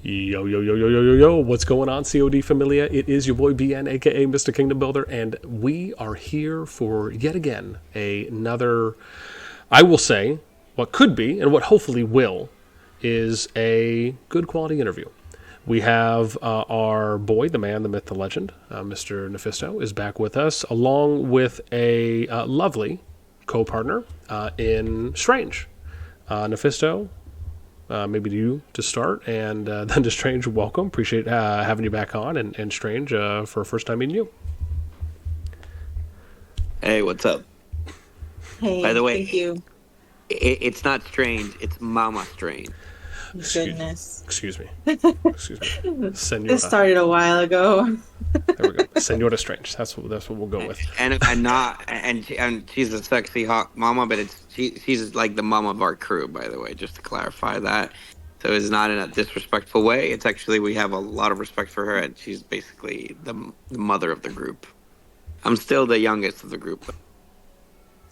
Yo, yo, yo, yo, yo, yo, yo, what's going on, COD Familia? It is your boy BN, aka Mr. Kingdom Builder, and we are here for, yet again, another, I will say, what could be, and what hopefully will, is a good quality interview. We have our boy, the man, the myth, the legend, Mr. Nephisto, is back with us, along with a lovely co-partner in Strange. Nephisto, maybe to you to start, and then to Strange, welcome. Appreciate having you back on, and Strange, for a first time meeting you. Hey, what's up? Hey, By the way, thank you. it's not Strange, it's Mama Strange. Goodness. Excuse me. Senora. This started a while ago. There we go. Senora Strange. That's what we'll go with. And she's a sexy hot mama, but she's like the mom of our crew, by the way, just to clarify that. So it's not in a disrespectful way. It's actually, we have a lot of respect for her, and she's basically the mother of the group. I'm still the youngest of the group.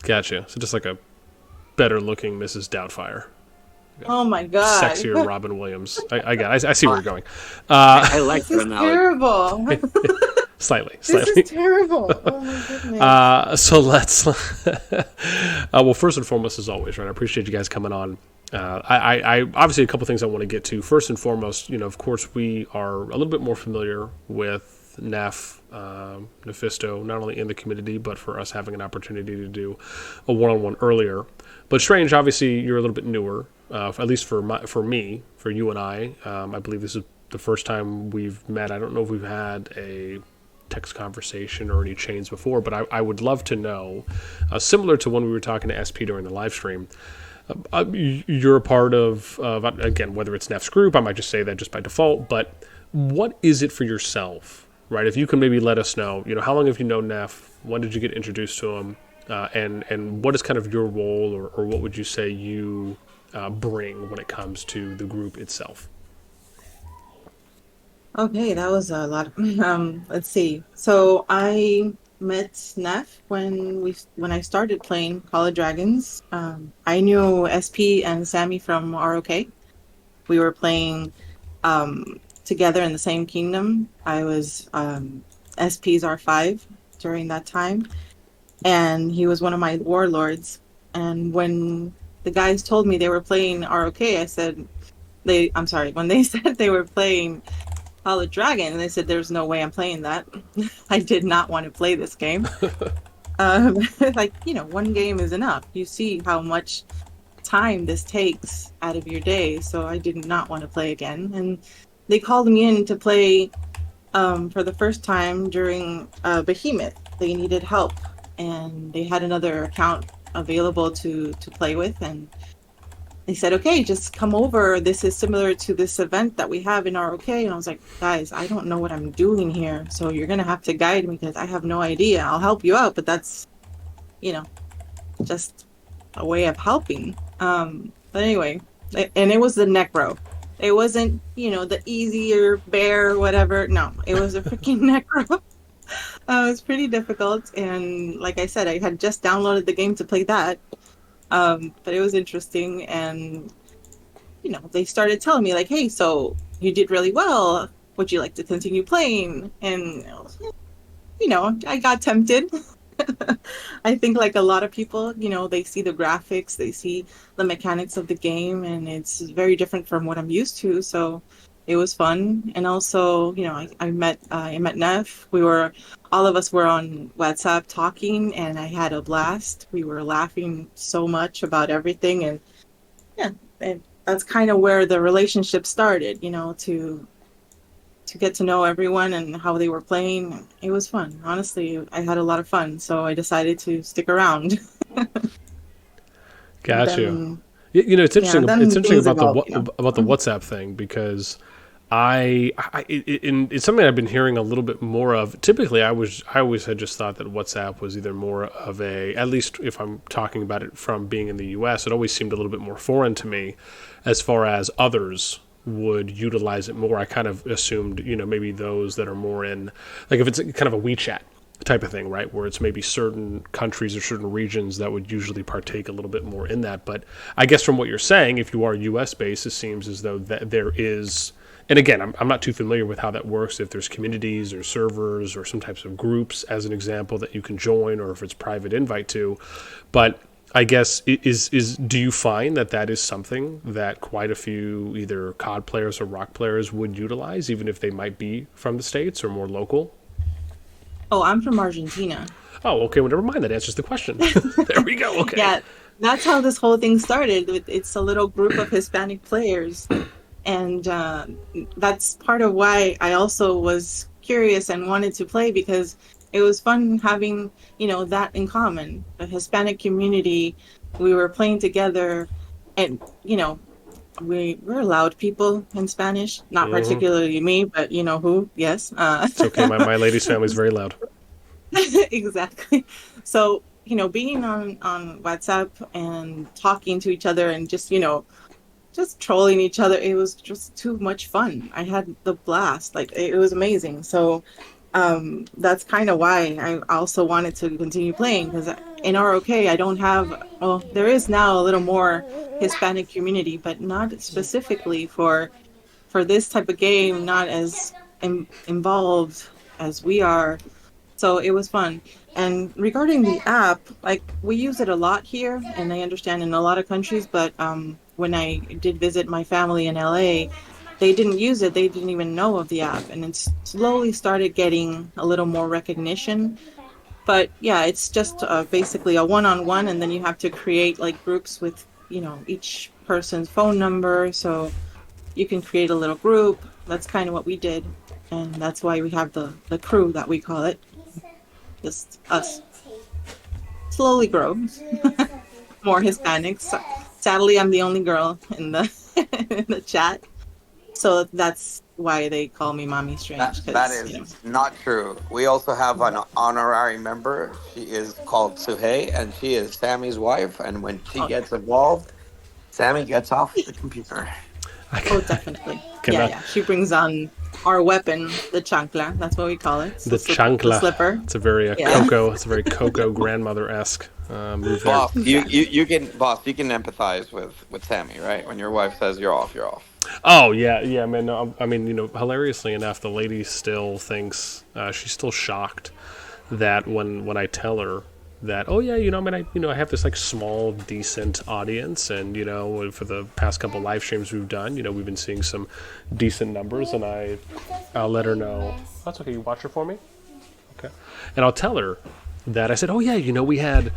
Gotcha. So just like a better looking Mrs. Doubtfire. Oh my god. Sexier Robin Williams. I see where you're going. I like This her is now. terrible. Slightly. This is terrible. Oh my goodness. So let's. Well, first and foremost, as always, right? I appreciate you guys coming on. I obviously a couple things I want to get to. First and foremost, of course, we are a little bit more familiar with Neph, Nephisto, not only in the community, but for us having an opportunity to do a one-on-one earlier. But Strange, obviously, you're a little bit newer, at least for me, for you and I. I believe this is the first time we've met. I don't know if we've had a text conversation or any chains before, but I would love to know, similar to when we were talking to SP during the live stream, you're a part of, again, whether it's Neph's group, I might just say that just by default, but what is it for yourself, right? If you can maybe let us know, how long have you known Neph? When did you get introduced to him? And what is kind of your role, or what would you say you bring when it comes to the group itself? Okay, that was a lot. Let's see. So I met Neph when I started playing Call of Dragons. I knew SP and Sammy from ROK. We were playing together in the same kingdom. I was SP's R5 during that time, and he was one of my warlords. And when the guys told me they were playing ROK, when they said they were playing Call of Dragon, and they said there's no way I'm playing that. I did not want to play this game. One game is enough. You see how much time this takes out of your day, so I did not want to play again. And they called me in to play for the first time during Behemoth. They needed help, and they had another account available to play with, and they said, okay, just come over. This is similar to this event that we have in ROK. And I was like, guys, I don't know what I'm doing here, so you're going to have to guide me because I have no idea. I'll help you out, but that's, just a way of helping. But anyway, and it was the necro. It wasn't, the easier bear, whatever. No, it was a freaking necro. It was pretty difficult. And like I said, I had just downloaded the game to play that. But it was interesting, and they started telling me like, hey, so you did really well, would you like to continue playing? And I got tempted. I think like a lot of people, they see the graphics, they see the mechanics of the game, and it's very different from what I'm used to, so it was fun. And also, I met Neph. All of us were on WhatsApp talking, and I had a blast. We were laughing so much about everything, and and that's kind of where the relationship started, to get to know everyone and how they were playing. It was fun. Honestly, I had a lot of fun, so I decided to stick around. Gotcha. It's interesting. It's interesting about the WhatsApp thing, because it's something I've been hearing a little bit more of. Typically, I always had just thought that WhatsApp was either more of at least if I'm talking about it from being in the U.S., it always seemed a little bit more foreign to me as far as others would utilize it more. I kind of assumed, maybe those that are more in, like if it's kind of a WeChat type of thing, right, where it's maybe certain countries or certain regions that would usually partake a little bit more in that. But I guess from what you're saying, if you are U.S. based, it seems as though that there is and again, I'm not too familiar with how that works, if there's communities or servers or some types of groups, as an example, that you can join, or if it's private invite to. But I guess do you find that is something that quite a few either COD players or Rock players would utilize, even if they might be from the States or more local? Oh, I'm from Argentina. Oh, okay. Well, never mind. That answers the question. There we go. Okay. Yeah, that's how this whole thing started. It's a little group of Hispanic players, and that's part of why I also was curious and wanted to play, because it was fun having, that in common. The Hispanic community, we were playing together, and we're loud people in Spanish. Not particularly me, but you know who? Yes. It's okay. My lady's family is very loud. Exactly. So, being on WhatsApp and talking to each other and just trolling each other, it was just too much fun. I had the blast. Like, it was amazing. So, that's kind of why I also wanted to continue playing, because in ROK I don't have, well, there is now a little more Hispanic community, but not specifically for this type of game, not as involved as we are. So it was fun. And regarding the app, like, we use it a lot here, and I understand in a lot of countries, but when I did visit my family in LA, they didn't use it. They didn't even know of the app, and it slowly started getting a little more recognition. But yeah, it's just basically a one-on-one, and then you have to create like groups with, each person's phone number, so you can create a little group. That's kind of what we did, and that's why we have the crew that we call it. Just us. Slowly grow. More Hispanics. Sadly, I'm the only girl in the in the chat, so that's why they call me Mommy Strange. That is not true. We also have an honorary member. She is called Suhei, and she is Sammy's wife. And when she gets involved, Sammy gets off the computer. Oh, definitely. Yeah. She brings on our weapon, the chancla. That's what we call it. The chancla. The slipper. It's a very Coco. It's a very Coco grandmother-esque move. Boss, you can empathize with Sammy, right? When your wife says you're off, you're off. Oh yeah, man. No, I mean, hilariously enough, the lady still thinks she's still shocked that when I tell her that, oh yeah, I have this like small, decent audience, and for the past couple live streams we've done, we've been seeing some decent numbers, and I'll let her know. That's okay. You watch her for me, okay? And I'll tell her that I said, oh yeah, we had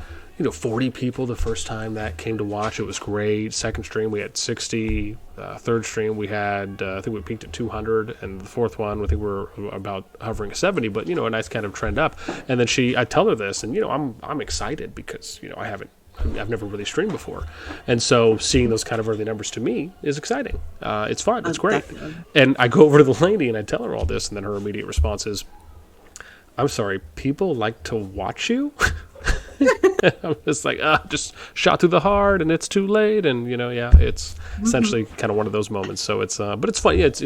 40 people the first time that came to watch. It was great. Second stream we had 60. Third stream we had I think we peaked at 200, and the fourth one I think we're about hovering 70. But a nice kind of trend up. And then I tell her this, and I'm excited because I've never really streamed before, and so seeing those kind of early numbers to me is exciting. It's fun. It's great. Definitely. And I go over to the lady and I tell her all this, and then her immediate response is, "I'm sorry, people like to watch you." I'm just like, just shot through the heart, and it's too late, and it's essentially kind of one of those moments. So it's, but it's fun. Yeah, it's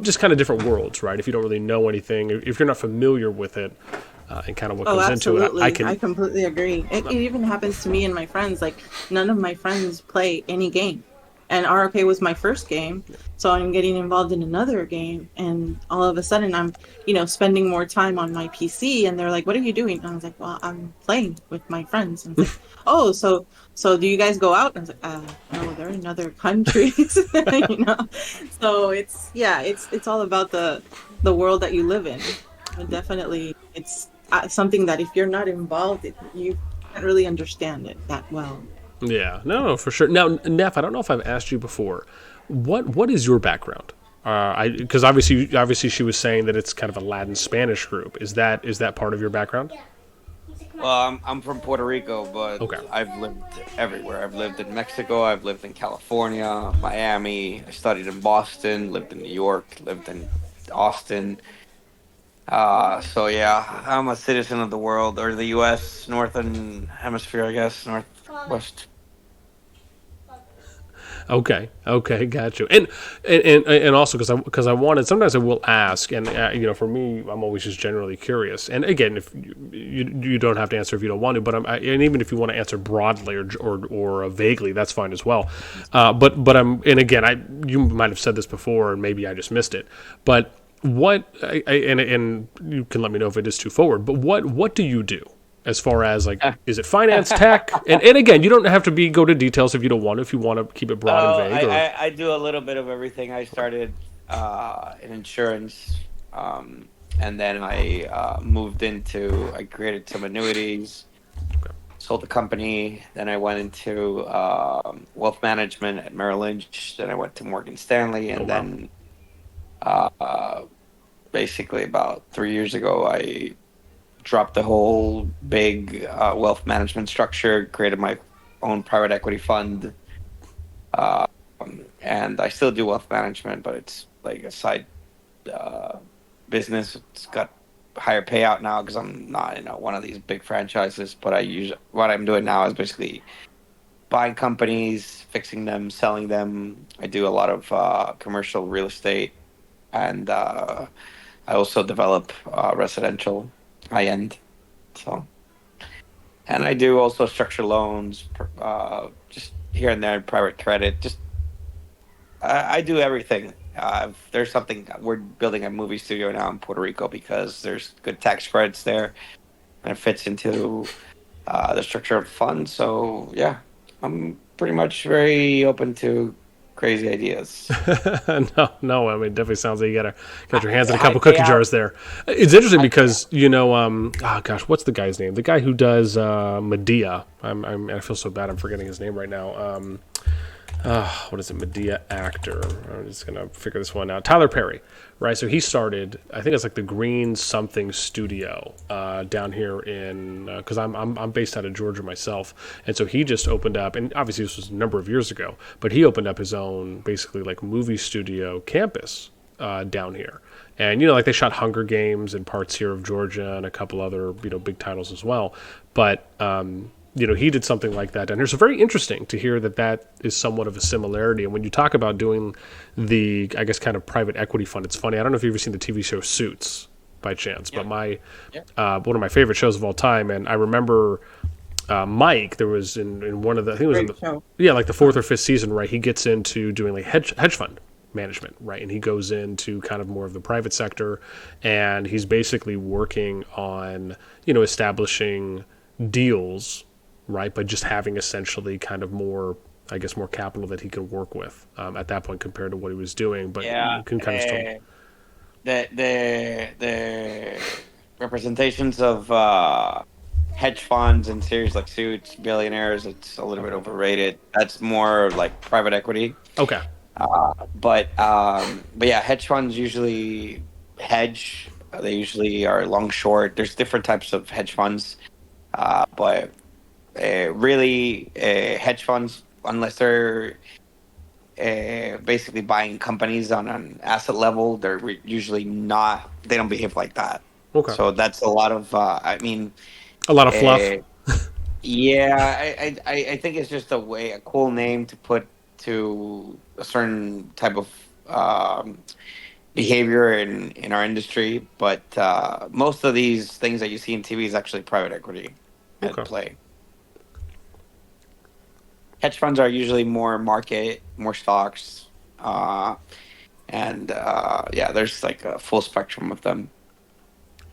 just kind of different worlds, right? If you don't really know anything, if you're not familiar with it, and kind of what goes absolutely. into it, I completely agree. It even happens to me and my friends. Like, none of my friends play any game, and ROK was my first game, so I'm getting involved in another game, and all of a sudden I'm, spending more time on my PC, and they're like, "What are you doing?" And I was like, "Well, I'm playing with my friends." And it's like, "Oh, so do you guys go out?" And I was like, "No, they're in other countries," So it's all about the world that you live in. And definitely, it's something that if you're not involved, you can't really understand it that well. Yeah, no, for sure. Now, Neph, I don't know if I've asked you before. What is your background? Because obviously she was saying that it's kind of a Latin Spanish group. Is that part of your background? Well, I'm from Puerto Rico, but okay. I've lived everywhere. I've lived in Mexico. I've lived in California, Miami. I studied in Boston. Lived in New York. Lived in Austin. So yeah, I'm a citizen of the world, or the U.S. Northern Hemisphere, I guess, Northwest. Okay, got you. And also because I wanted, sometimes I will ask, and for me, I'm always just generally curious. And again, if you don't have to answer if you don't want to, but and even if you want to answer broadly or vaguely, that's fine as well. But and again, you might have said this before, and maybe I just missed it. But and you can let me know if it is too forward. But what do you do? As far as like, is it finance, tech? And again, you don't have to go to details if you don't want to. If you want to keep it broad and vague. I do a little bit of everything. I started in insurance, and then I created some annuities, sold the company. Then I went into wealth management at Merrill Lynch. Then I went to Morgan Stanley, and then basically about 3 years ago, I dropped the whole big wealth management structure, created my own private equity fund, and I still do wealth management, but it's like a side business. It's got higher payout now because I'm not in one of these big franchises. But what I'm doing now is basically buying companies, fixing them, selling them. I do a lot of commercial real estate, and I also develop residential high-end. So, and I do also structure loans, just here and there, private credit. Just I do everything. There's something, we're building a movie studio now in Puerto Rico because there's good tax credits there, and it fits into the structure of the fund. So yeah, I'm pretty much very open to crazy ideas. No. I mean, it definitely sounds like you got your hands in a couple cookie jars there. It's interesting because what's the guy's name? The guy who does Medea. I feel so bad. I'm forgetting his name right now. What is it? Medea actor. I'm just gonna figure this one out. Tyler Perry, right? So he started, I think it's like the Green Something Studio down here in, because I'm based out of Georgia myself, and so he just opened up, and obviously this was a number of years ago, but he opened up his own basically like movie studio campus down here, and like they shot Hunger Games in parts here of Georgia and a couple other big titles as well, but. He did something like that down here. So very interesting to hear that is somewhat of a similarity. And when you talk about doing the, I guess, kind of private equity fund, it's funny. I don't know if you've ever seen the TV show Suits by chance, but one of my favorite shows of all time. And I remember Mike, there was in one of the, I think it was like the 4th or 5th season, right? He gets into doing like hedge fund management, right? And he goes into kind of more of the private sector, and he's basically working on, establishing deals, right, but just having essentially kind of more, I guess, more capital that he can work with at that point compared to what he was doing. But you can kind of still... The representations of hedge funds and series like Suits, Billionaires, it's a little bit overrated. That's more like private equity. Okay. But yeah, hedge funds usually hedge. They usually are long short. There's different types of hedge funds, but really, hedge funds, unless they're basically buying companies on an asset level, they're usually not. They don't behave like that. Okay. So that's a lot of. A lot of fluff. Yeah, I think it's just a cool name to put to a certain type of behavior in our industry. But most of these things that you see in TV is actually private equity at play. Hedge funds are usually more market, more stocks, and there's like a full spectrum of them.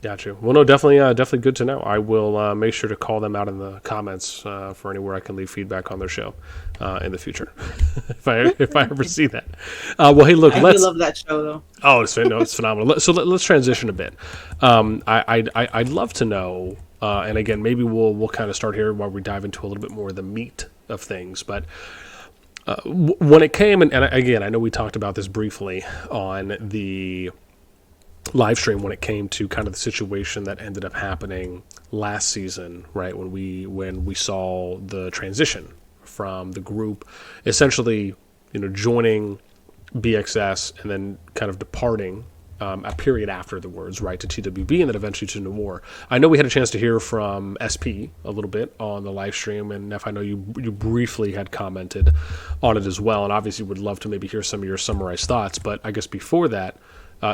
Got you. Well, no, definitely good to know. I will make sure to call them out in the comments for anywhere I can leave feedback on their show in the future, if I ever see that. Well, hey, look, I love that show though. Oh, it's phenomenal. So let's transition a bit. I'd love to know, and again, maybe we'll kind of start here while we dive into a little bit more of the meat of things, but when it came, and again, I know we talked about this briefly on the live stream when it came to kind of the situation that ended up happening last season, right? When we saw the transition from the group essentially, joining BxS and then kind of departing a period after the words, right, to TWB and then eventually to Noir. I know we had a chance to hear from SP a little bit on the live stream, and Neph, I know you briefly had commented on it as well, and obviously would love to maybe hear some of your summarized thoughts. But I guess before that,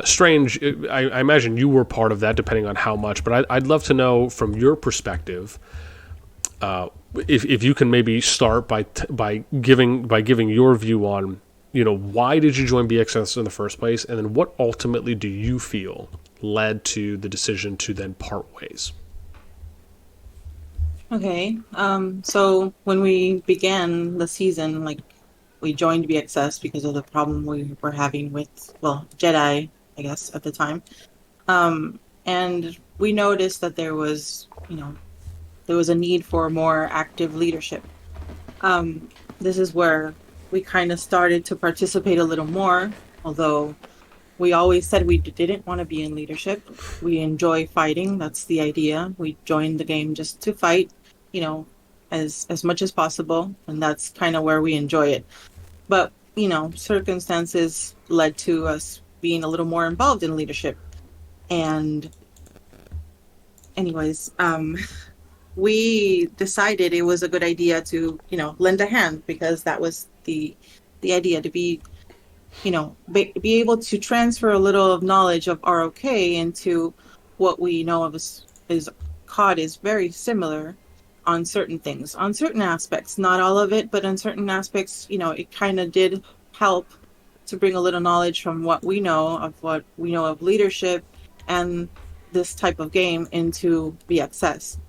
Strange, I imagine you were part of that, depending on how much. But I'd love to know from your perspective, if you can maybe start by giving your view on, why did you join BxS in the first place, and then what ultimately do you feel led to the decision to then part ways? Okay. So when we began the season, like, we joined BxS because of the problem we were having with, Jedi, I guess, at the time. And we noticed that there was a need for more active leadership. This is where we kind of started to participate a little more, although we always said we didn't want to be in leadership. We enjoy fighting. That's the idea. We joined the game just to fight, as much as possible, and that's kind of where we enjoy it. But, circumstances led to us being a little more involved in leadership. And anyways, we decided it was a good idea to, lend a hand, because that was the idea, to be, be able to transfer a little of knowledge of ROK into what we know of as CoD is very similar on certain things, on certain aspects, not all of it, but on certain aspects, it kind of did help to bring a little knowledge from what we know of leadership and this type of game into BxS.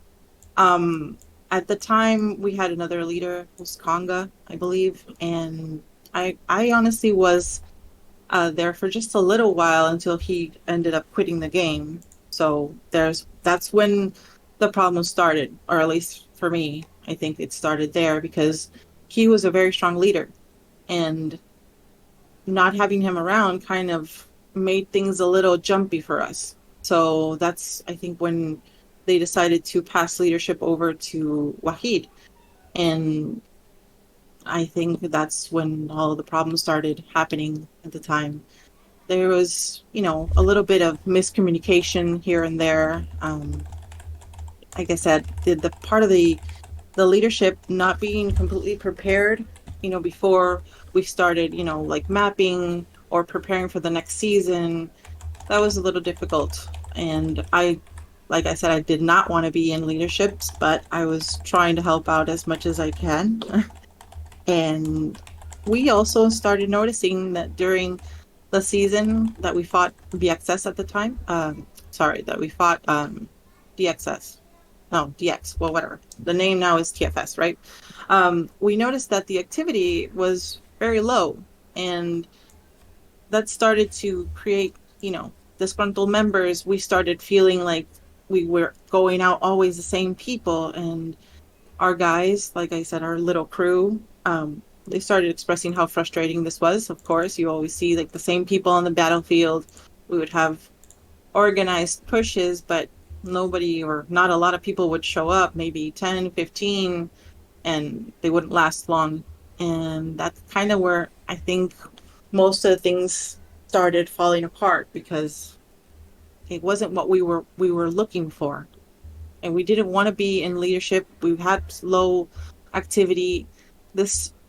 At the time, we had another leader, it was Konga, I believe, and I honestly was there for just a little while until he ended up quitting the game. So that's when the problem started, or at least for me, I think it started there, because he was a very strong leader, and not having him around kind of made things a little jumpy for us. So that's, I think, when they decided to pass leadership over to Wahid. And I think that's when all of the problems started happening at the time. There was, a little bit of miscommunication here and there. Like I said, the part of the leadership not being completely prepared, before we started, like mapping or preparing for the next season, that was a little difficult. And like I said, I did not want to be in leaderships, but I was trying to help out as much as I can. And we also started noticing that during the season that we fought BxS at the time, that we fought DXS. No, DX, well, whatever. The name now is TFS, right? We noticed that the activity was very low, and that started to create, disgruntled members. We started feeling like we were going out always the same people, and our guys, like I said, our little crew, they started expressing how frustrating this was. Of course, you always see like the same people on the battlefield. We would have organized pushes, but nobody, or not a lot of people, would show up, maybe 10, 15, and they wouldn't last long. And that's kind of where I think most of the things started falling apart, because it wasn't what we were looking for, and we didn't want to be in leadership. We had low activity.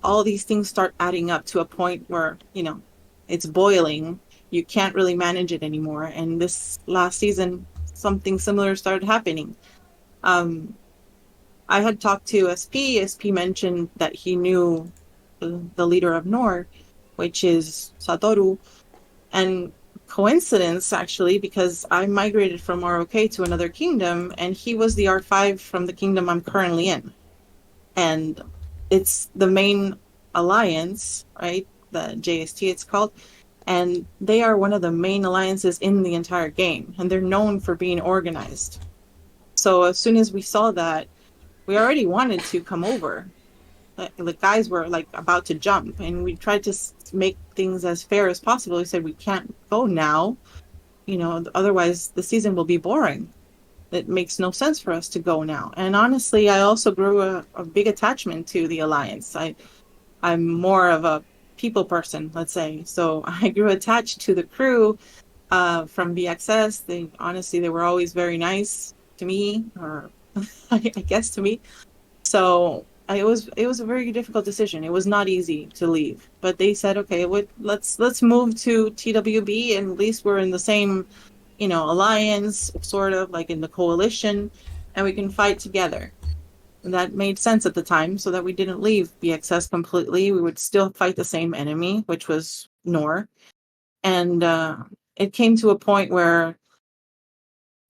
All these things start adding up to a point where it's boiling. You can't really manage it anymore. And this last season, something similar started happening. I had talked to SP. SP mentioned that he knew the leader of Nor, which is Satoru, and coincidence, actually, because I migrated from ROK to another kingdom, and he was the R5 from the kingdom I'm currently in. And it's the main alliance, right? The JST, it's called. And they are one of the main alliances in the entire game, and they're known for being organized. So as soon as we saw that, we already wanted to come over. The guys were like about to jump, and we tried to make things as fair as possible. We said, we can't go now, otherwise the season will be boring. It makes no sense for us to go now. And honestly, I also grew a big attachment to the alliance. I'm more of a people person, let's say. So I grew attached to the crew, from BxS. They were always very nice to me, or I guess to me. So it was a very difficult decision. It was not easy to leave, but they said, okay, let's move to TWB, and at least we're in the same, alliance, sort of like in the coalition, and we can fight together. And that made sense at the time, so that we didn't leave BxS completely. We would still fight the same enemy, which was Nor. And it came to a point where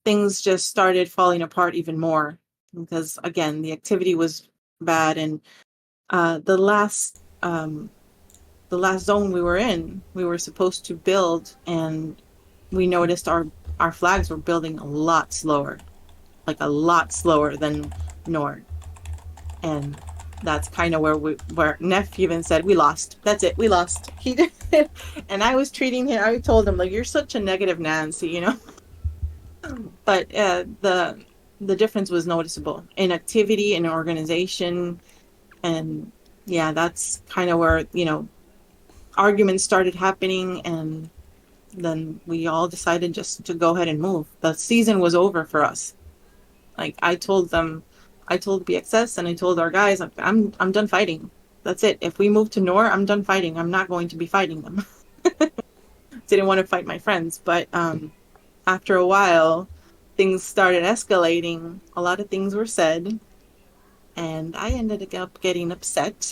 things just started falling apart even more because, again, the activity was bad, and uh, the last um, the last zone we were in, we were supposed to build, and we noticed our flags were building a lot slower, like a lot slower than Nord. And that's kind of where Neph even said, we lost. That's it, we lost. He did. And I was treating him, I told him, like, you're such a negative Nancy, But the difference was noticeable in activity and organization. And yeah, that's kind of where, arguments started happening, and then we all decided just to go ahead and move. The season was over for us. Like I told BxS, and I told our guys, I'm done fighting. That's it. If we move to Nor, I'm done fighting. I'm not going to be fighting them. Didn't want to fight my friends, but after a while, things started escalating. A lot of things were said, and I ended up getting upset.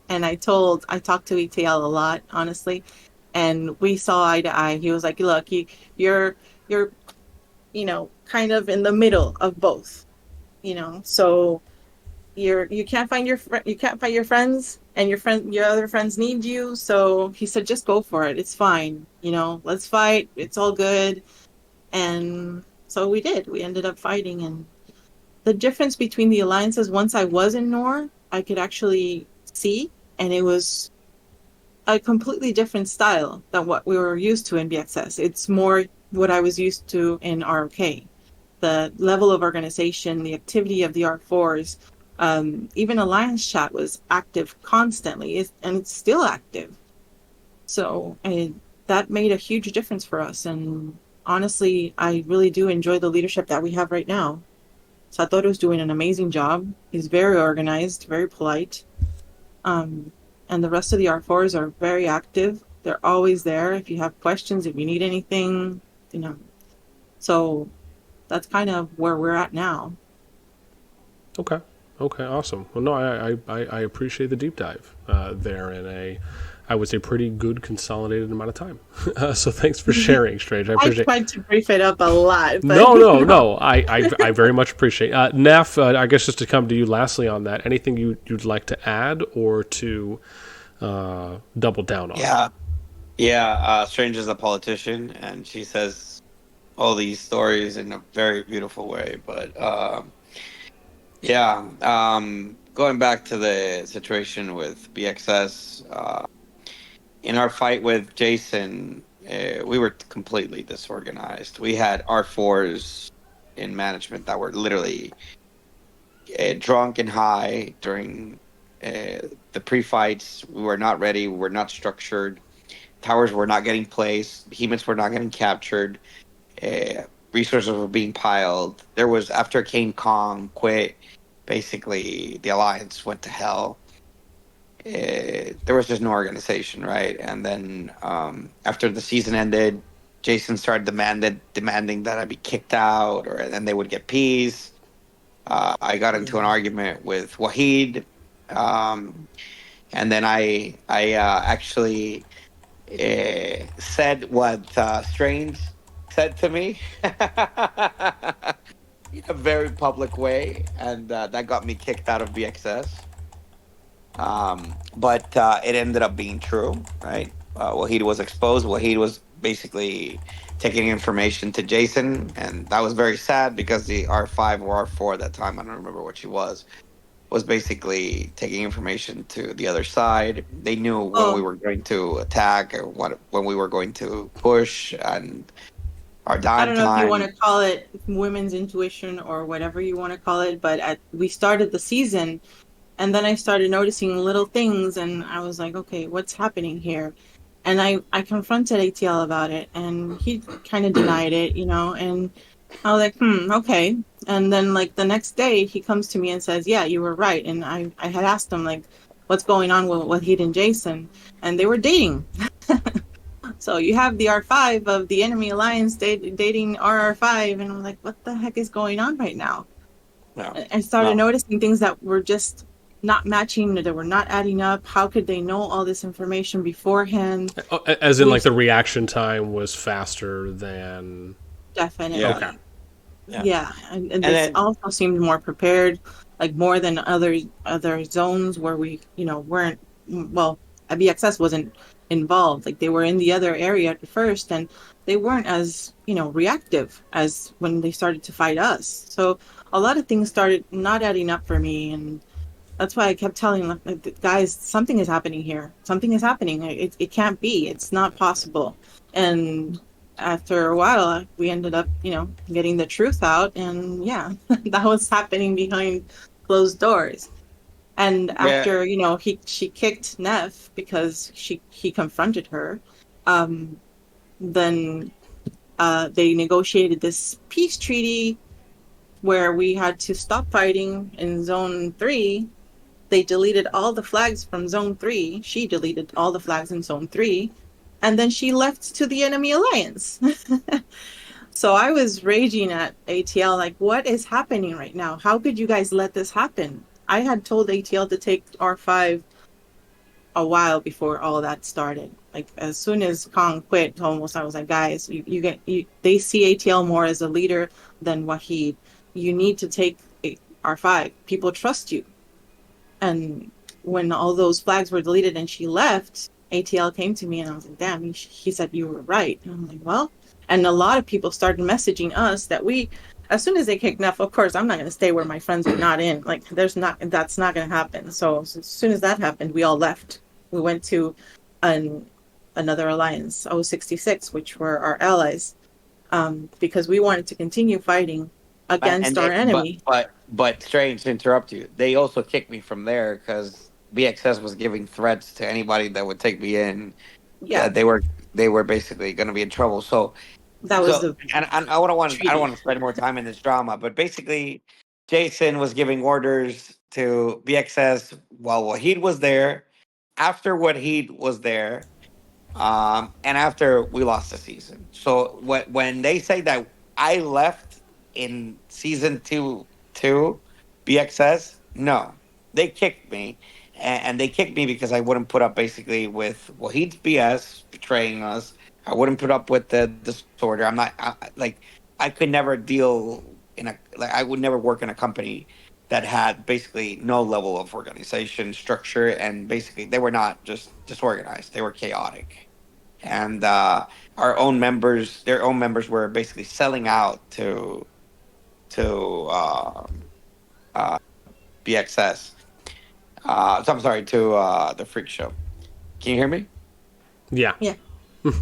And I talked to ETL a lot, honestly, and we saw eye to eye. He was like, "Look, you're kind of in the middle of both, so." You can't find you can't find your friends, and your other friends need you. So he said, just go for it. It's fine. Let's fight. It's all good. And so we did. We ended up fighting. And the difference between the alliances, once I was in Nor, I could actually see, and it was a completely different style than what we were used to in BxS. It's more what I was used to in ROK. The level of organization, the activity of the R4s, even Alliance chat was active constantly, and it's still active. So that made a huge difference for us. And honestly, I really do enjoy the leadership that we have right now. Satoru's doing an amazing job. He's very organized, very polite. And the rest of the R4s are very active. They're always there if you have questions, if you need anything, So that's kind of where we're at now. Okay. Okay, awesome. Well, no, I appreciate the deep dive there in I would say, pretty good consolidated amount of time. So thanks for sharing, Strange. I appreciate. I tried to brief it up a lot. But No. I very much appreciate. Neph, I guess just to come to you lastly on that, anything you'd like to add or to double down on? Yeah. Strange is a politician, and she says all these stories in a very beautiful way. But going back to the situation with BxS, in our fight with Jason, we were completely disorganized. We had R4s in management that were literally drunk and high during the pre-fights. We were not ready. We were not structured. Towers were not getting placed. Behemoths were not getting captured. Resources were being piled. There was, after Kane Kong quit, basically the alliance went to hell. There was just no organization, right? And then after the season ended, Jason started demanding that I be kicked out, and they would get peace. I got into an argument with Wahid, and then I actually said what Strange said to me in a very public way, and that got me kicked out of BxS. But it ended up being true, right? Wahid was exposed. Wahid was basically taking information to Jason, and that was very sad because the R5 or R4 at that time, I don't remember what she was basically taking information to the other side. They knew when we were going to attack or when we were going to push, and our downtime. I don't know if you want to call it women's intuition or whatever you want to call it, but we started the season, and then I started noticing little things, and I was like, okay, what's happening here? And I confronted ATL about it, and he kind of denied it, and I was like, okay. And then, like, the next day, he comes to me and says, yeah, you were right. And I had asked him, like, what's going on with he and Jason? And they were dating. So you have the R5 of the enemy alliance dating RR5, and I'm like, what the heck is going on right now? No, I started no. noticing things that were just not matching, that were not adding up. How could they know all this information beforehand? As in, We like, the reaction time was faster than. Yeah, Okay. definitely, yeah. yeah, and And this then also seemed more prepared, like more than other zones where we, weren't. Well, BxS wasn't involved. Like they were in the other area at first, and they weren't as reactive as when they started to fight us. So a lot of things started not adding up for me, and that's why I kept telling them, like, guys, something is happening here. Something is happening. It can't be. It's not possible. And after a while, we ended up, getting the truth out. And yeah, that was happening behind closed doors. And yeah, after, she kicked Neph because he confronted her. Um, then they negotiated this peace treaty where we had to stop fighting in Zone 3. They deleted all the flags from Zone 3. She deleted all the flags in Zone 3. And then she left to the enemy alliance. So I was raging at ATL, like, what is happening right now? How could you guys let this happen? I had told ATL to take R5 a while before all that started. Like, as soon as Kong quit, almost, I was like, guys, they see ATL more as a leader than Wahid. You need to take R5. People trust you. And when all those flags were deleted and she left, ATL came to me and I was like, damn, he said you were right. And I'm like, well, and a lot of people started messaging us that as soon as they kicked Neff, of course, I'm not going to stay where my friends are not in. Like, that's not going to happen. So as soon as that happened, we all left. We went to another alliance, 066, which were our allies, because we wanted to continue fighting and against our they, enemy. but strange to interrupt you. They also kicked me from there because BxS was giving threats to anybody that would take me in. Yeah, That they were basically going to be in trouble. So that was so the and I don't want treaty. to spend more time in this drama, but basically, Jason was giving orders to BxS while Wahid was there. After Wahid was there, and after we lost the season. So when they say that I left in season two, BXS, no, they kicked me, and they kicked me because I wouldn't put up basically with Wahid's BS betraying us. I wouldn't put up with the disorder. I'm not like I could never deal in a like I would never work in a company that had basically no level of organization structure, and basically they were not just disorganized, they were chaotic. And their own members were basically selling out to uh, BXS. So I'm sorry, to the Freak Show. Can you hear me? Yeah. Yeah.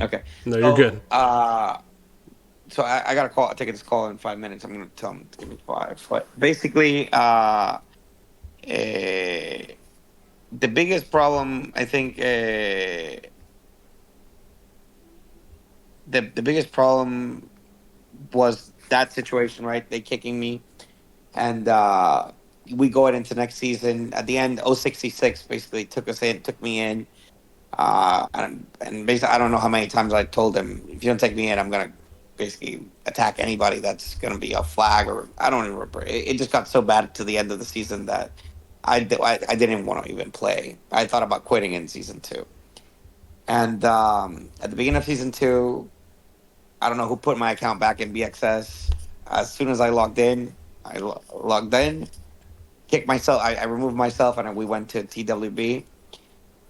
Okay. No, you're So good. I got a call. Taking this call in 5 minutes. I'm going to tell them to give me five. But basically, the biggest problem, I think, the biggest problem was that situation, right? They kicking me, and we go into next season. At the end, 066 basically took me in. And basically, I don't know how many times I told them, if you don't take me in, I'm gonna basically attack anybody that's gonna be a flag, or I don't even remember. It just got so bad to the end of the season that I didn't even want to even play. I thought about quitting in season two. And at the beginning of season two, I don't know who put my account back in BxS. As soon as I logged in, logged in, kicked myself. I removed myself, and we went to TWB.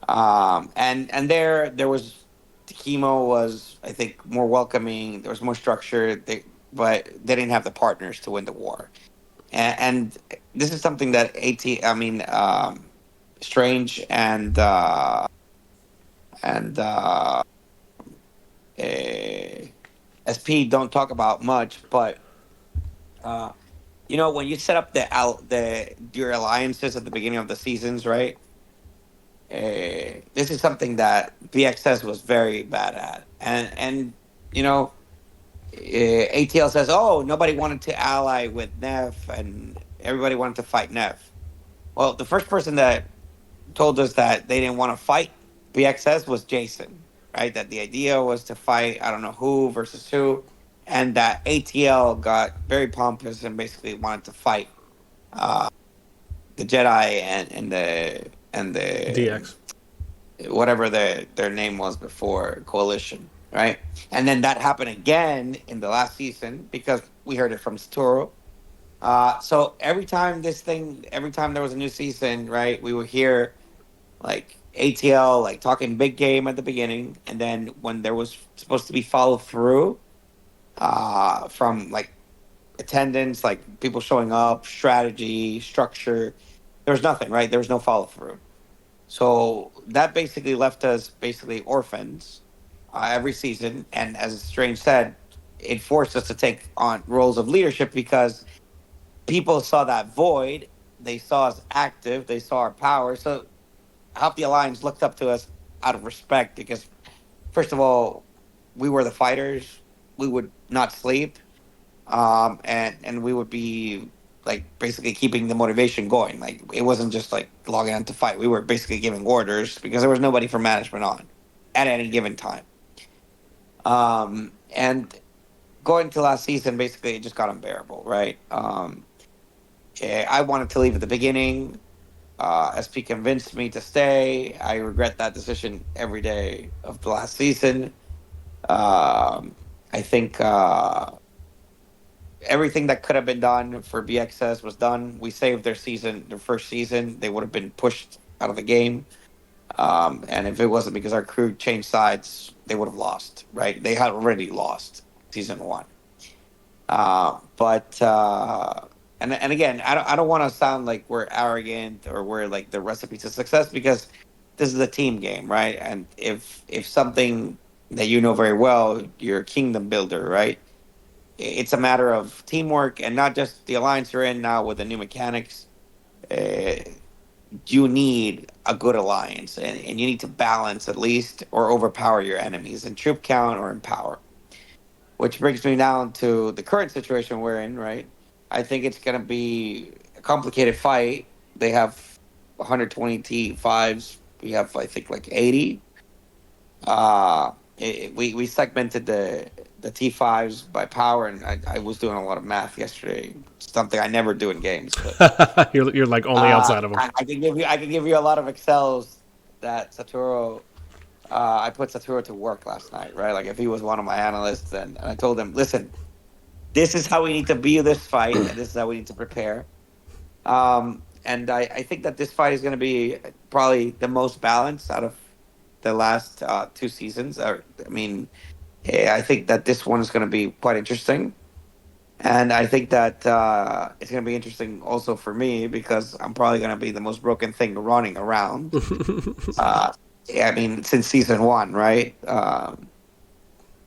And there was the chemo was, I think, more welcoming. There was more structure. But they didn't have the partners to win the war. And this is something that Strange and eh, SP don't talk about much, but uh, when you set up the your alliances at the beginning of the seasons, right? this is something that BxS was very bad at, and you know, ATL says, oh, nobody wanted to ally with Neph, and everybody wanted to fight Neph. Well, the first person that told us that they didn't want to fight BxS was Jason, right? That the idea was to fight I don't know who versus who, and that ATL got very pompous and basically wanted to fight uh, the Jedi and the DX. whatever their name was before coalition, right? And then that happened again in the last season because we heard it from Satoru. So every time there was a new season, right, we would hear like ATL like talking big game at the beginning, and then when there was supposed to be follow through from like attendance, like people showing up, strategy, structure, there was nothing, right? There was no follow through. So that basically left us basically orphans every season. And as Strange said, it forced us to take on roles of leadership because people saw that void. They saw us active. They saw our power. So half the alliance looked up to us out of respect because, first of all, we were the fighters. We would not sleep, and we would be like basically keeping the motivation going. Like it wasn't just like logging on to fight. We were basically giving orders because there was nobody from management on at any given time. And going to last season, basically, it just got unbearable, right? I wanted to leave at the beginning. SP convinced me to stay. I regret that decision every day of the last season. I think everything that could have been done for BxS was done. We saved their first season. They would have been pushed out of the game. And if it wasn't because our crew changed sides, they would have lost, right? They had already lost season one. But and again, I don't want to sound like we're arrogant or we're like the recipe to success because this is a team game, right? And if something that you know very well, you're a kingdom builder, right? It's a matter of teamwork and not just the alliance you're in now with the new mechanics. Uh, you need a good alliance, and you need to balance at least or overpower your enemies in troop count or in power. Which brings me down to the current situation we're in, right? I think it's going to be a complicated fight. They have 120 T5s. We have, I think, like 80. We segmented the T5s by power, and I was doing a lot of math yesterday. Something I never do in games, but You're like only outside of them. I can give you a lot of Excels that Satoru. I put Satoru to work last night, right? Like if he was one of my analysts, and I told him, listen, this is how we need to view this fight, and this is how we need to prepare. And I think that this fight is going to be probably the most balanced out of the last two seasons. I mean, I think that this one is going to be quite interesting. And I think that it's going to be interesting also for me because I'm probably going to be the most broken thing running around. Yeah, I mean, since season one, right?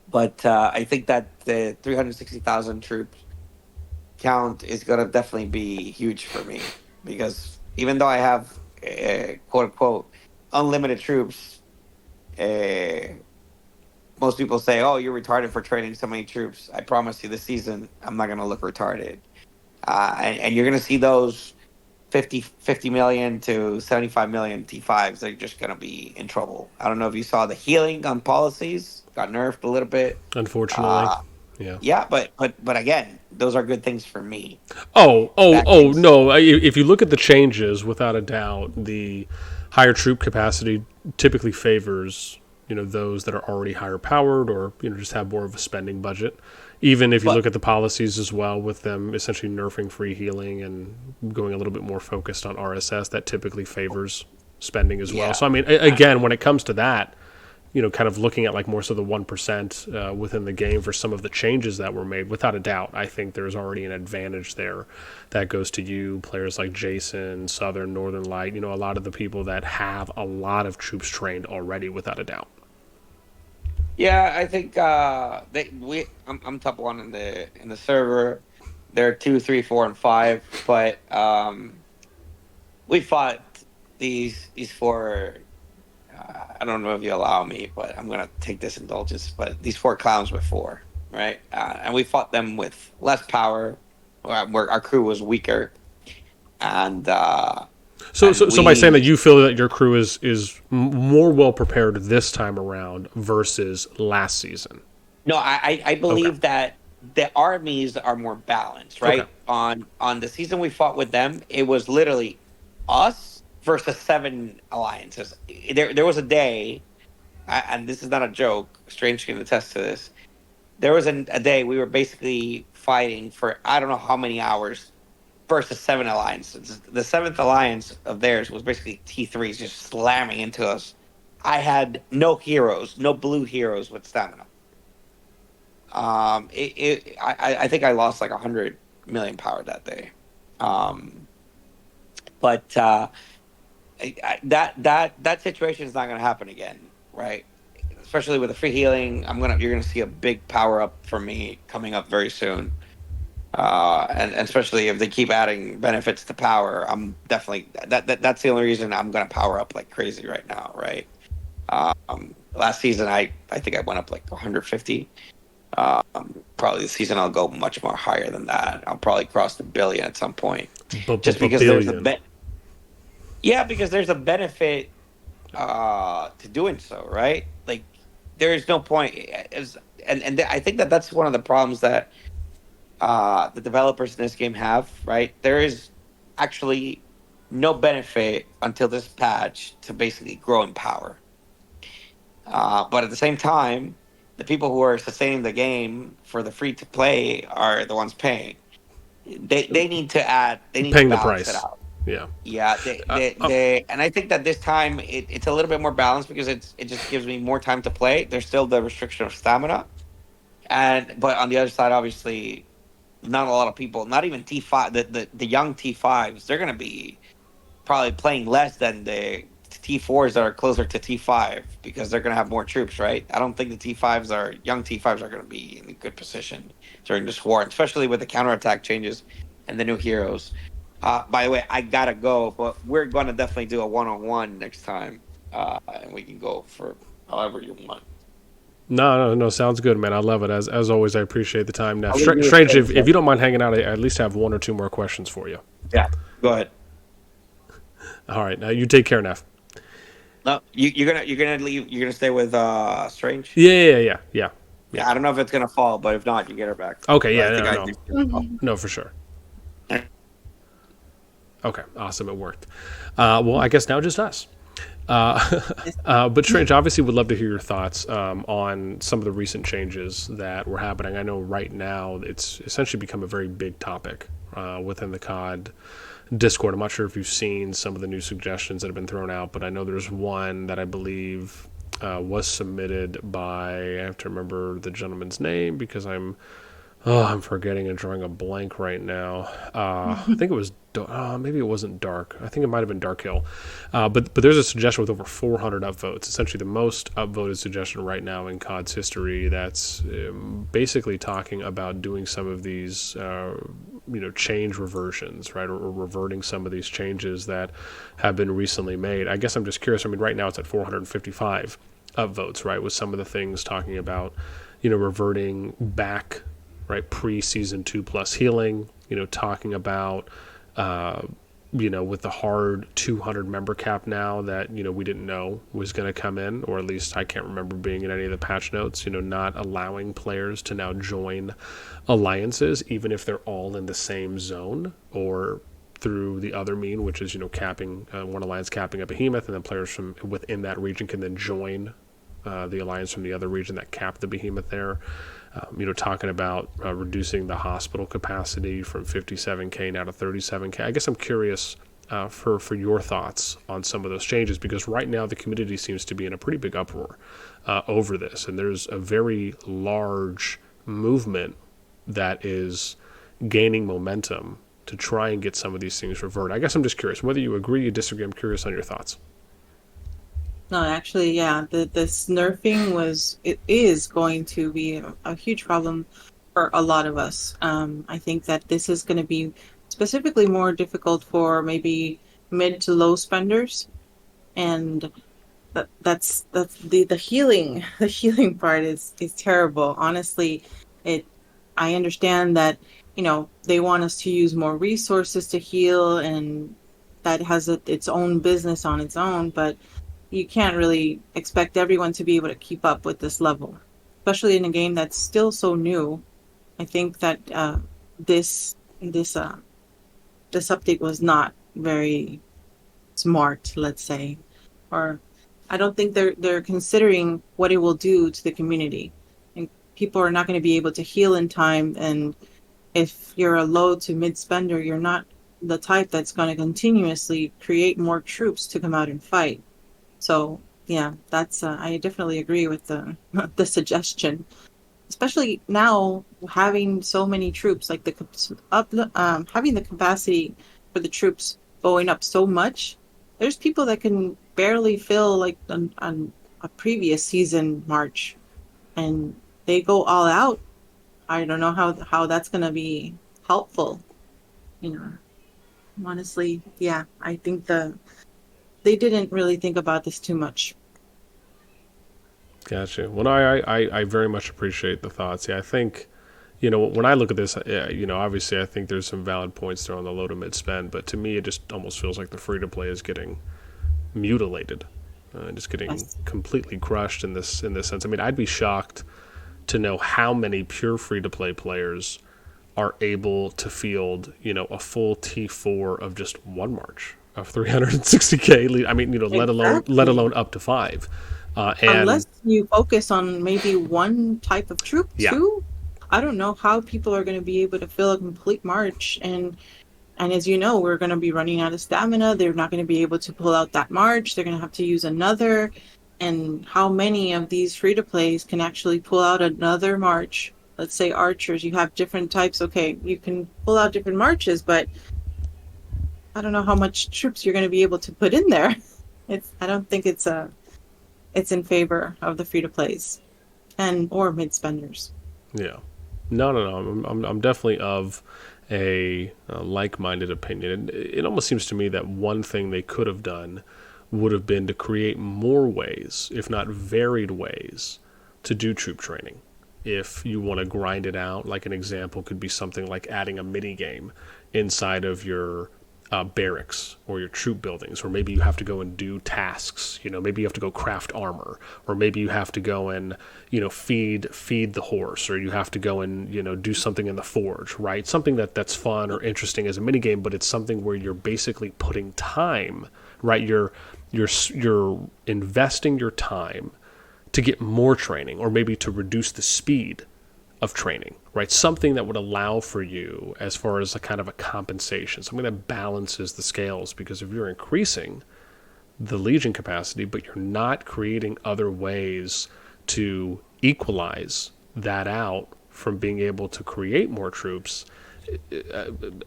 But I think that the 360,000 troops count is going to definitely be huge for me because even though I have quote unquote unlimited troops, uh, most people say, "Oh, you're retarded for training so many troops." I promise you, this season I'm not going to look retarded, and you're going to see those 50 million to 75 million T5s. They're just going to be in trouble. I don't know if you saw the healing on policies got nerfed a little bit. Unfortunately, Uh, yeah. yeah, but again, those are good things for me. Bad Oh things. no! If you look at the changes, without a doubt, the higher troop capacity typically favors those that are already higher powered or just have more of a spending budget. Even if you But look at the policies as well, with them essentially nerfing free healing and going a little bit more focused on RSS, that typically favors spending as well. yeah, So I mean, again, when it comes to that, kind of looking at like more so the 1% within the game for some of the changes that were made, without a doubt, I think there's already an advantage there that goes to you, players like Jason, Southern, Northern Light, a lot of the people that have a lot of troops trained already, without a doubt. yeah. I think I'm top one in the server. There are two, three, four, and five, but we fought these four. I don't know if you allow me, but I'm gonna take this indulgence. But these 4 clowns were 4, right? And we fought them with less power, where our crew was weaker, and So by saying that you feel that your crew is more well prepared this time around versus last season. no, I believe that the armies are more balanced, right? Okay. On the season we fought with them, it was literally us versus 7 alliances. There was a day, and this is not a joke. Strange can attest to this. There was a day we were basically fighting for I don't know how many hours versus 7 alliances. The 7th alliance of theirs was basically T3s just slamming into us. I had no heroes, no blue heroes with stamina. I think I lost like 100 million power that day. But that situation is not going to happen again, right? Especially with the free healing, you're gonna see a big power up for me coming up very soon. And especially if they keep adding benefits to power, I'm definitely that's the only reason I'm gonna power up like crazy right now, right? Last season I think I went up like 150. Probably this season I'll go much more higher than that. I'll probably cross the billion at some point, just because because there's a benefit to doing so, right? Like there is no point, I think that's one of the problems that the developers in this game have, right? There is actually no benefit until this patch to basically grow in power. But at the same time, the people who are sustaining the game for the free to play are the ones paying. They need to add. They need Paying to the balance price. it out. Yeah. Yeah, and I think that this time it's a little bit more balanced because it just gives me more time to play. There's still the restriction of stamina, but on the other side, obviously, not a lot of people, not even T5, the young T5s, they're going to be probably playing less than the T4s that are closer to T5 because they're going to have more troops, right? I don't think the young T5s are going to be in a good position during this war, especially with the counterattack changes and the new heroes. By the way, I got to go, but we're going to definitely do a one-on-one next time, and we can go for however you want. No. Sounds good, man. I love it. As always, I appreciate the time. Now, I'll leave you with Strange, this, if you don't mind hanging out, I at least have 1 or 2 more questions for you. Yeah, go ahead. All right. Now, you take care, Neph. No, you're gonna leave. You're gonna stay with Strange. Yeah. Yeah, I don't know if it's gonna fall, but if not, you get her back. Okay. Yeah. But I No. think I do. No, for sure. Okay. Awesome. It worked. Well, I guess now just us. But Strange, obviously would love to hear your thoughts on some of the recent changes that were happening. I know right now it's essentially become a very big topic within the CoD Discord. I'm not sure if you've seen some of the new suggestions that have been thrown out, but I know there's one that I believe was submitted by, I have to remember the gentleman's name because I'm forgetting and drawing a blank right now. I think it was, maybe it wasn't Dark. I think it might have been Dark Hill. But there's a suggestion with over 400 upvotes, essentially the most upvoted suggestion right now in COD's history that's basically talking about doing some of these, change reversions, right, or reverting some of these changes that have been recently made. I guess I'm just curious. I mean, right now it's at 455 upvotes, right, with some of the things talking about, reverting back, right, pre-season 2 plus healing, talking about, with the hard 200 member cap now that, we didn't know was going to come in, or at least I can't remember being in any of the patch notes, not allowing players to now join alliances, even if they're all in the same zone, or through the other mean, which is, capping, one alliance capping a behemoth, and then players from within that region can then join the alliance from the other region that capped the behemoth there. Talking about reducing the hospital capacity from 57K now to 37K. I guess I'm curious for your thoughts on some of those changes, because right now the community seems to be in a pretty big uproar over this, and there's a very large movement that is gaining momentum to try and get some of these things reverted. I guess I'm just curious whether you agree, you disagree. I'm curious on your thoughts. No, actually, yeah, this nerfing is going to be a huge problem for a lot of us. I think that this is going to be specifically more difficult for maybe mid to low spenders, and that's the healing the healing part is terrible. Honestly, it I understand that, they want us to use more resources to heal, and that has its own business on its own, but you can't really expect everyone to be able to keep up with this level, especially in a game that's still so new. I think that this this uh this update was not very smart, let's say, or I don't think they're considering what it will do to the community. And people are not going to be able to heal in time, and if you're a low to mid spender, you're not the type that's going to continuously create more troops to come out and fight. So yeah, that's I definitely agree with the the suggestion, especially now having so many troops, like having the capacity for the troops going up so much. There's people that can barely fill like on a previous season march, and they go all out. I don't know how that's gonna be helpful. You know, honestly, yeah, I think they didn't really think about this too much. Gotcha. Well, no, I very much appreciate the thoughts. Yeah, I think, when I look at this, obviously I think there's some valid points there on the low to mid spend, but to me it just almost feels like the free to play is getting mutilated, just getting Yes. completely crushed in this sense. I mean, I'd be shocked to know how many pure free to play players are able to field, a full T4 of just one march of 360k. I mean, let Exactly. alone up to five, and Unless you focus on maybe one type of troop yeah. too, I don't know how people are going to be able to fill a complete march. And as you know, we're going to be running out of stamina. They're not going to be able to pull out that march. They're going to have to use another. And how many of these free to plays can actually pull out another march? Let's say archers, you have different types. Okay, you can pull out different marches, but I don't know how much troops you're going to be able to put in there. I don't think it's in favor of the free to plays and or mid spenders. Yeah. No. I'm definitely of a like-minded opinion. It almost seems to me that one thing they could have done would have been to create more ways, if not varied ways, to do troop training. If you want to grind it out, like an example could be something like adding a mini game inside of your barracks or your troop buildings, or maybe you have to go and do tasks. Maybe you have to go craft armor, or maybe you have to go and feed the horse, or you have to go and do something in the forge, right? Something that's fun or interesting as a mini game, but it's something where you're basically putting time, right? You're investing your time to get more training, or maybe to reduce the speed of training, right? Something that would allow for you, as far as a kind of a compensation, something that balances the scales. Because if you're increasing the Legion capacity, but you're not creating other ways to equalize that out from being able to create more troops,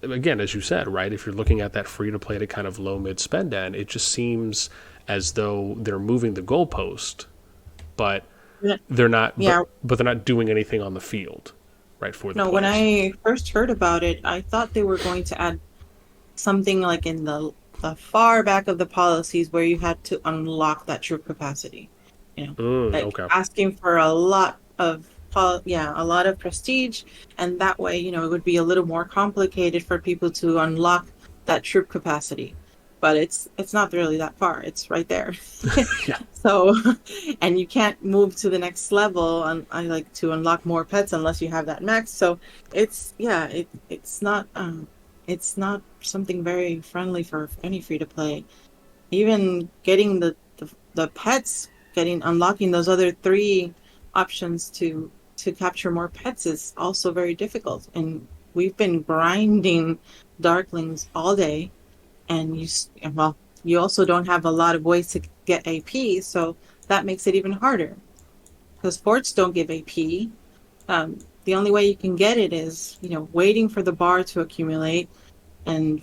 again, as you said, right? If you're looking at that free to play to kind of low mid spend end, it just seems as though they're moving the goalpost, but Yeah. they're not, Yeah. but they're not doing anything on the field, right, for the No, when players. I first heard about it, I thought they were going to add something like in the far back of the policies where you had to unlock that troop capacity. Like Okay. asking for a lot of a lot of prestige, and that way, it would be a little more complicated for people to unlock that troop capacity. But it's not really that far. It's right there. Yeah. So, and you can't move to the next level, and I like to unlock more pets unless you have that max. So it's not something very friendly for any free to play. Even getting the pets, getting unlocking those other three options to capture more pets is also very difficult. And we've been grinding Darklings all day, and you also don't have a lot of ways to get AP, so that makes it even harder because forts don't give AP. The only way you can get it is waiting for the bar to accumulate and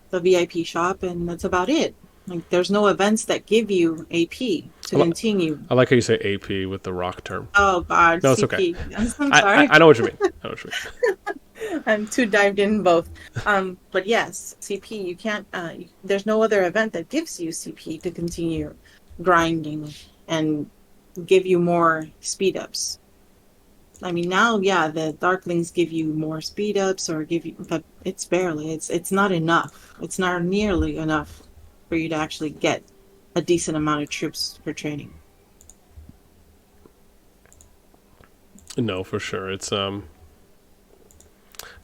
the VIP shop, and that's about it. Like there's no events that give you AP to I, li- continue. I like how you say AP with the rock term. Oh God, No, it's okay. CP. I'm I, sorry. I know what you mean. I know what you mean. I'm too dived in both. But yes, CP. You can't. There's no other event that gives you CP to continue. grinding and give you more speed ups. I mean, now, yeah, the Darklings give you more speed ups or give you, but it's barely. It's not enough. It's not nearly enough for you to actually get a decent amount of troops for training. No, for sure. It's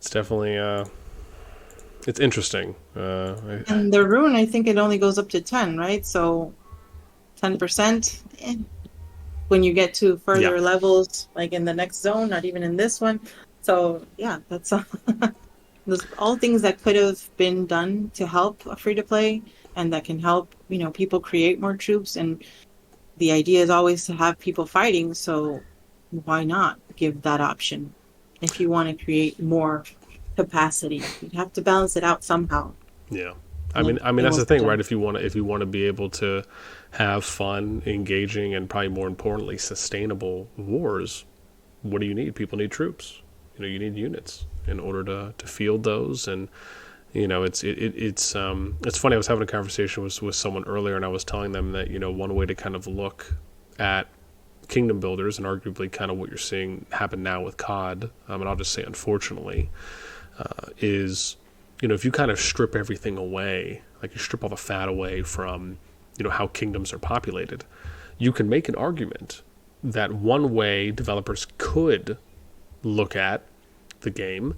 definitely it's interesting. And the rune, I think it only goes up to 10, right? So 10%. When you get to further Yeah. levels, like in the next zone, not even in this one. So yeah, that's those all things that could have been done to help a free to play, and that can help people create more troops. And the idea is always to have people fighting. So why not give that option if you want to create more capacity? You'd have to balance it out somehow. Yeah. And I mean it that's the wasn't thing, right? done. If you want to be able to have fun, engaging, and probably more importantly, sustainable wars, what do you need? People need troops. You need units in order to field those. And it's funny. I was having a conversation with someone earlier, and I was telling them that one way to kind of look at kingdom builders, and arguably kind of what you're seeing happen now with CoD, and I'll just say unfortunately, is if you kind of strip everything away, like you strip all the fat away from how kingdoms are populated, you can make an argument that one way developers could look at the game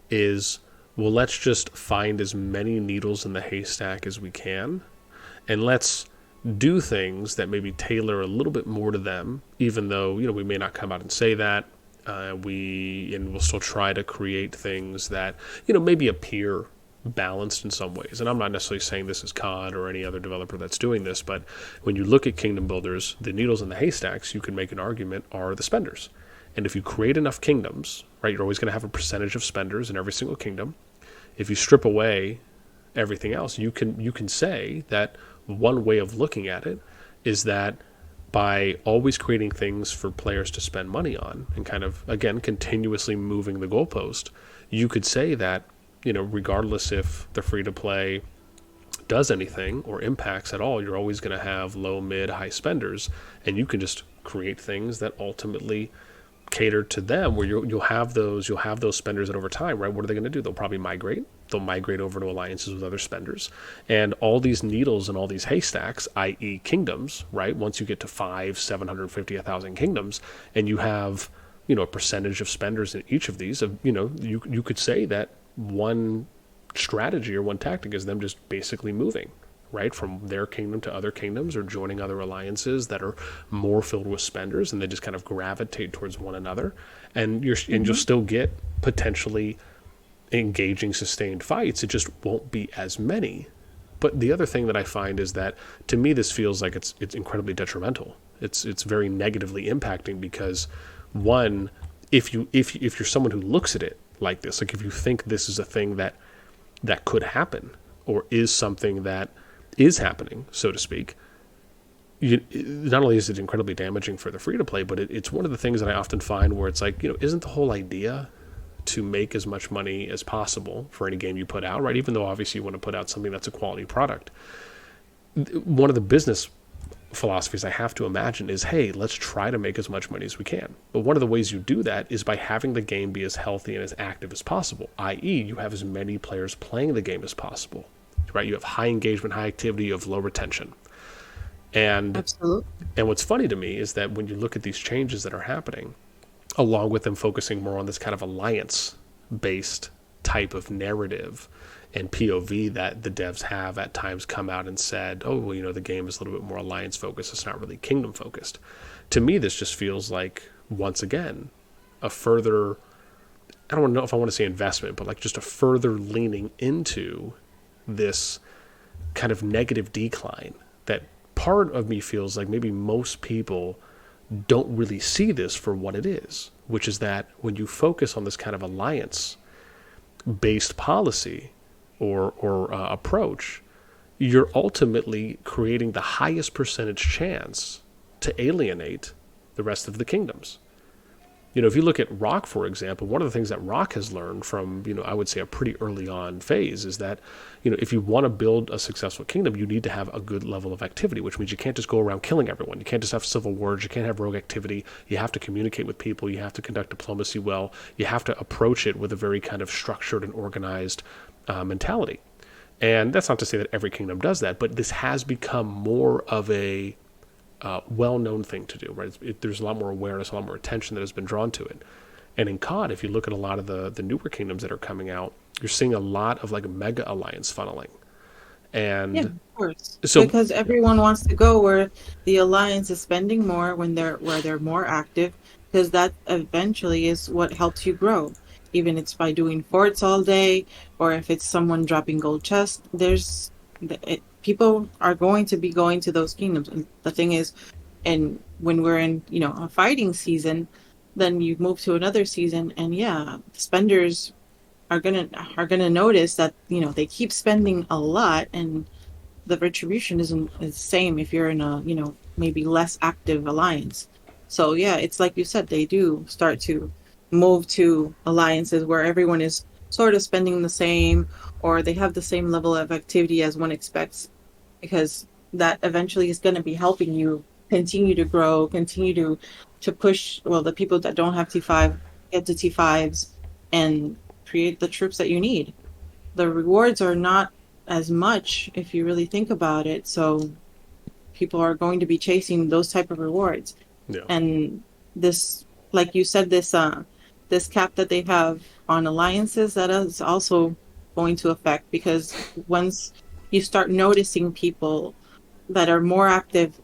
is, well, let's just find as many needles in the haystack as we can, and let's do things that maybe tailor a little bit more to them, even though we may not come out and say that. We'll still try to create things that maybe appear balanced in some ways. And I'm not necessarily saying this is CoD or any other developer that's doing this, but when you look at kingdom builders, the needles in the haystacks, you can make an argument, are the spenders. And if you create enough kingdoms, right, you're always going to have a percentage of spenders in every single kingdom. If you strip away everything else, you can say that one way of looking at it is that by always creating things for players to spend money on and kind of, again, continuously moving the goalpost, you could say that regardless if the free-to-play does anything or impacts at all, you're always going to have low, mid, high spenders, and you can just create things that ultimately cater to them, where you'll have those spenders that over time, right, what are they going to do? They'll probably migrate over to alliances with other spenders, and all these needles and all these haystacks, i.e. kingdoms, right, once you get to 500, 750, 1,000 kingdoms, and you have a percentage of spenders in each of these, you could say that one strategy or one tactic is them just basically moving, right, from their kingdom to other kingdoms, or joining other alliances that are more filled with spenders, and they just kind of gravitate towards one another, and you'll still get potentially engaging, sustained fights. It just won't be as many. But the other thing that I find is that, to me, this feels like it's incredibly detrimental. It's very negatively impacting, because one, if you're someone who looks at it like this, like if you think this is a thing that could happen, or is something that is happening, so to speak, not only is it incredibly damaging for the free-to-play, but it's one of the things that I often find where it's like, isn't the whole idea to make as much money as possible for any game you put out, right? Even though obviously you want to put out something that's a quality product. One of the business philosophies I have to imagine is, hey, let's try to make as much money as we can. But one of the ways you do that is by having the game be as healthy and as active as possible, i.e. you have as many players playing the game as possible, right? You have high engagement, high activity, you have low retention. And Absolutely. And what's funny to me is that when you look at these changes that are happening, along with them focusing more on this kind of alliance-based type of narrative and POV that the devs have at times come out and said, oh, well, the game is a little bit more alliance-focused, it's not really kingdom-focused. To me, this just feels like, once again, a further, I don't know if I want to say investment, but like just a further leaning into this kind of negative decline that part of me feels like maybe most people don't really see this for what it is, which is that when you focus on this kind of alliance-based policy or approach, you're ultimately creating the highest percentage chance to alienate the rest of the kingdoms. if you look at Rock, for example, one of the things that Rock has learned from, I would say a pretty early on phase is that, if you want to build a successful kingdom, you need to have a good level of activity, which means you can't just go around killing everyone. You can't just have civil wars. You can't have rogue activity. You have to communicate with people. You have to conduct diplomacy well. You have to approach it with a very kind of structured and organized mentality. And that's not to say that every kingdom does that, but this has become more of a well-known thing to do, right? There's a lot more awareness, a lot more attention that has been drawn to it. And in CoD, if you look at a lot of the newer kingdoms that are coming out, you're seeing a lot of like mega alliance funneling. And Yeah, of course. so, Because everyone wants to go where the alliance is spending more when they're more active, because that eventually is what helps you grow. Even it's by doing forts all day, or if it's someone dropping gold chests, people are going to be going to those kingdoms. And the thing is, and when we're in, a fighting season, then you move to another season, and yeah, spenders are gonna notice that they keep spending a lot, and the retribution isn't the same if you're in a maybe less active alliance. So yeah, it's like you said, they do start to move to alliances where everyone is sort of spending the same, or they have the same level of activity as one expects, because that eventually is going to be helping you continue to grow, continue to push, well, the people that don't have T5 get to T5s and create the troops that you need. The rewards are not as much if you really think about it, so people are going to be chasing those type of rewards. yeah. And this, like you said, this cap that they have on alliances, that is also going to affect, because once you start noticing people that are more active,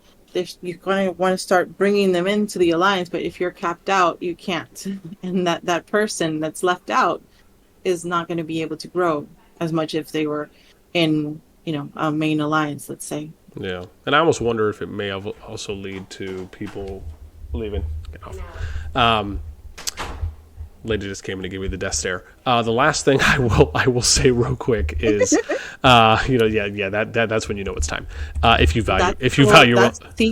you're going to want to start bringing them into the alliance. But if you're capped out, you can't, and that person that's left out is not going to be able to grow as much if they were in a main alliance, let's say. Yeah, and I almost wonder if it may have also lead to people leaving. Get off. Lady just came in to give me the death stare. The last thing I will say real quick is, that's when it's time. If you value,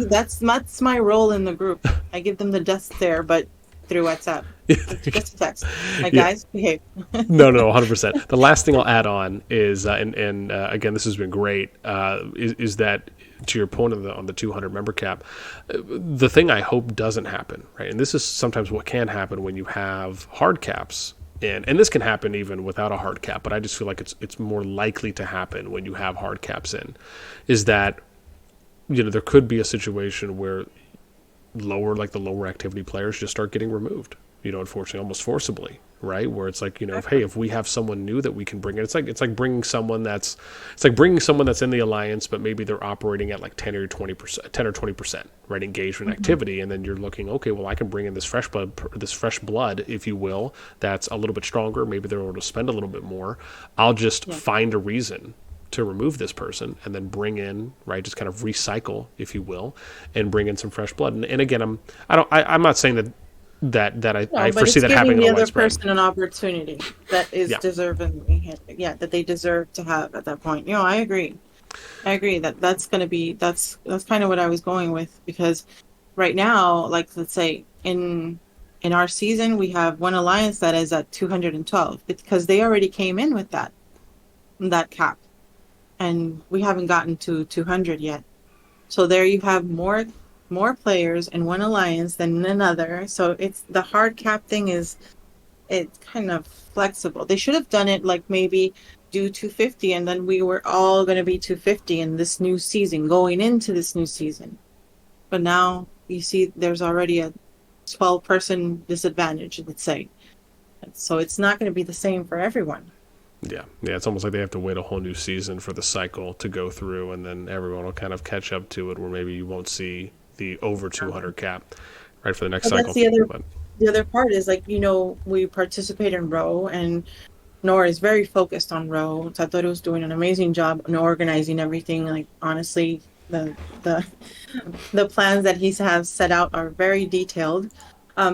that's my role in the group. I give them the death stare, but through WhatsApp. Just a text. Guys, behave. No, 100%. The last thing I'll add on is, and again, this has been great, is that, to your point on the 200 member cap, the thing I hope doesn't happen, right? And this is sometimes what can happen when you have hard caps, and this can happen even without a hard cap, but I just feel like it's more likely to happen when you have hard caps in, is that, there could be a situation where the lower activity players just start getting removed, unfortunately, almost forcibly, right? Where it's like, if we have someone new that we can bring in, it's like bringing someone that's in the alliance, but maybe they're operating at like 10 or 20%, right? Engagement activity. And then you're looking, okay, well, I can bring in this fresh blood, if you will, that's a little bit stronger. Maybe they're able to spend a little bit more. I'll just find a reason to remove this person and then bring in, right, just kind of recycle, if you will, and bring in some fresh blood. And again, I'm not saying that I foresee that happening. Giving the other person an opportunity that is deserving, that they deserve to have at that point. I agree that's kind of what I was going with, because right now, like, let's say in our season, we have one alliance that is at 212 because they already came in with that cap, and we haven't gotten to 200 yet. So there you have more players in one alliance than in another. So it's the hard cap thing it's kind of flexible. They should have done it like maybe do 250, and then we were all going to be 250 in this new season, going into this new season. But now you see there's already a 12-person disadvantage, let's say. So it's not going to be the same for everyone. Yeah, it's almost like they have to wait a whole new season for the cycle to go through, and then everyone will kind of catch up to it, where maybe you won't see the over 200 cap right for the next cycle. The other part is, like, we participate in Row, and Nora is very focused on Row. So I thought it was doing an amazing job in organizing everything. Like, honestly, the plans that he has set out are very detailed.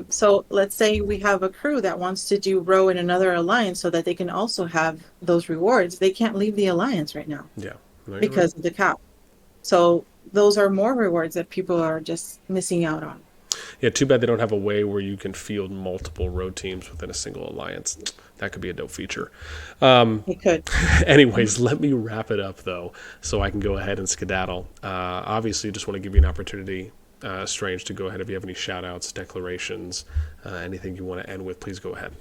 So let's say we have a crew that wants to do Row in another alliance so that they can also have those rewards. They can't leave the alliance right now. Yeah. Because of the cap. So those are more rewards that people are just missing out on. Yeah, too bad they don't have a way where you can field multiple road teams within a single alliance. That could be a dope feature. It could. Anyways, let me wrap it up, though, so I can go ahead and skedaddle. Obviously, just want to give you an opportunity, Strange, to go ahead. If you have any shout-outs, declarations, anything you want to end with, please go ahead.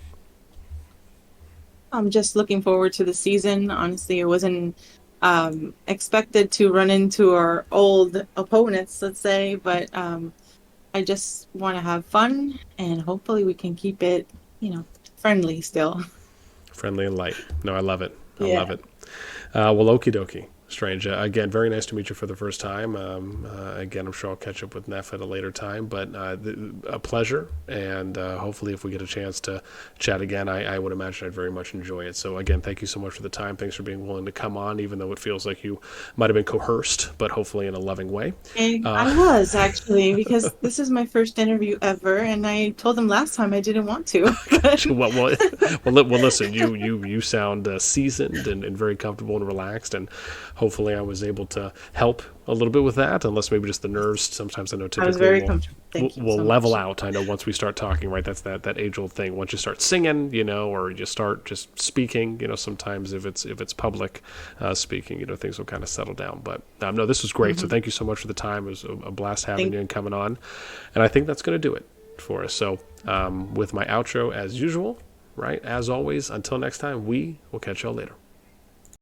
I'm just looking forward to the season. Honestly, it wasn't expected to run into our old opponents, let's say, but I just want to have fun, and hopefully we can keep it, friendly still. Friendly and light. No, I love it. I Yeah. love it. Well, okie dokie. Strange. Again, very nice to meet you for the first time. Again, I'm sure I'll catch up with Neph at a later time, but a pleasure. And hopefully, if we get a chance to chat again, I would imagine I'd very much enjoy it. So, again, thank you so much for the time. Thanks for being willing to come on, even though it feels like you might have been coerced, but hopefully in a loving way. And I was actually, because this is my first interview ever, and I told them last time I didn't want to. Well, listen, you sound seasoned and very comfortable and relaxed, and hopefully I was able to help a little bit with that, unless maybe just the nerves. Sometimes I know I was typically very comfortable. Thank you we'll so level much. out. I know once we start talking, right? That's that age-old thing. Once you start singing, or you start just speaking, sometimes if it's public speaking, things will kind of settle down. But no, this was great. So thank you so much for the time. It was a blast having you and coming on. And I think that's going to do it for us. So with my outro as usual, right? As always, until next time, we will catch y'all later.